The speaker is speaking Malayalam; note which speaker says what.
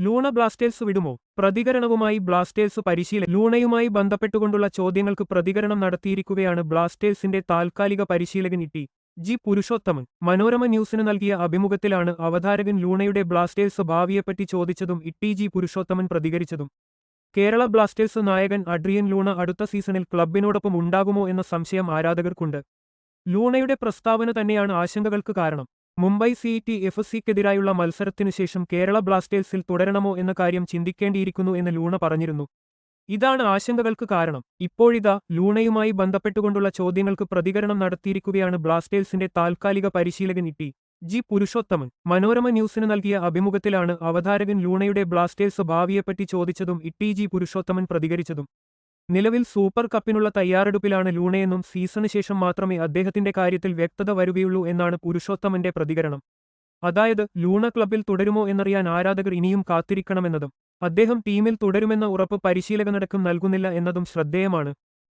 Speaker 1: ലൂണ ബ്ലാസ്റ്റേഴ്സ് വിടുമോ? പ്രതികരണവുമായി ബ്ലാസ്റ്റേഴ്സ് പരിശീലകൻ. ലൂണയുമായി ബന്ധപ്പെട്ടുകൊണ്ടുള്ള ചോദ്യങ്ങൾക്ക് പ്രതികരണം നടത്തിയിരിക്കുകയാണ് ബ്ലാസ്റ്റേഴ്സിന്റെ താൽക്കാലിക പരിശീലകൻ ടി.ജി. പുരുഷോത്തമൻ. മനോരമ ന്യൂസിന് നൽകിയ അഭിമുഖത്തിലാണ് അവതാരകൻ ലൂണയുടെ ബ്ലാസ്റ്റേഴ്സ് ഭാവിയെപ്പറ്റി ചോദിച്ചതും ടി.ജി. പുരുഷോത്തമൻ പ്രതികരിച്ചതും. കേരള ബ്ലാസ്റ്റേഴ്സ് നായകൻ അഡ്രിയൻ ലൂണ അടുത്ത സീസണിൽ ക്ലബ്ബിനോടൊപ്പം ഉണ്ടാകുമോ എന്ന സംശയം ആരാധകർക്കുണ്ട്. ലൂണയുടെ പ്രസ്താവന തന്നെയാണ് ആശങ്കകൾക്ക് കാരണം. മുംബൈ സിറ്റി-എഫ്.സിക്കെതിരായുള്ള മത്സരത്തിനുശേഷം കേരള ബ്ലാസ്റ്റേഴ്സിൽ തുടരണമോ എന്ന കാര്യം ചിന്തിക്കേണ്ടിയിരിക്കുന്നു എന്ന് ലൂണ പറഞ്ഞിരുന്നു. ഇതാണ് ആശങ്കകൾക്ക് കാരണം. ഇപ്പോഴിതാ ലൂണയുമായി ബന്ധപ്പെട്ടുകൊണ്ടുള്ള ചോദ്യങ്ങൾക്ക് പ്രതികരണം നടത്തിയിരിക്കുകയാണ് ബ്ലാസ്റ്റേഴ്സിന്റെ താൽക്കാലിക പരിശീലകൻ ടി.ജി. പുരുഷോത്തമൻ. മനോരമ ന്യൂസിന് നൽകിയ അഭിമുഖത്തിലാണ് അവതാരകൻ ലൂണയുടെ ബ്ലാസ്റ്റേഴ്സ് ഭാവിയെപ്പറ്റി ചോദിച്ചതും ടി.ജി. പുരുഷോത്തമൻ പ്രതികരിച്ചതും. നിലവിൽ സൂപ്പർ കപ്പിനുള്ള തയ്യാറെടുപ്പിലാണ് ലൂണയെന്നും സീസണിന് ശേഷം മാത്രമേ അദ്ദേഹത്തിന്റെ കാര്യത്തിൽ വ്യക്തത വരുകയുള്ളൂ എന്നാണ് പുരുഷോത്തമന്റെ പ്രതികരണം. അതായത് ലൂണ ക്ലബ്ബിൽ തുടരുമോ എന്നറിയാൻ ആരാധകർ ഇനിയും കാത്തിരിക്കണമെന്നതും അദ്ദേഹം ടീമിൽ തുടരുമെന്ന ഉറപ്പ് പരിശീലകനടക്കം നൽകുന്നില്ല എന്നതും ശ്രദ്ധേയമാണ്.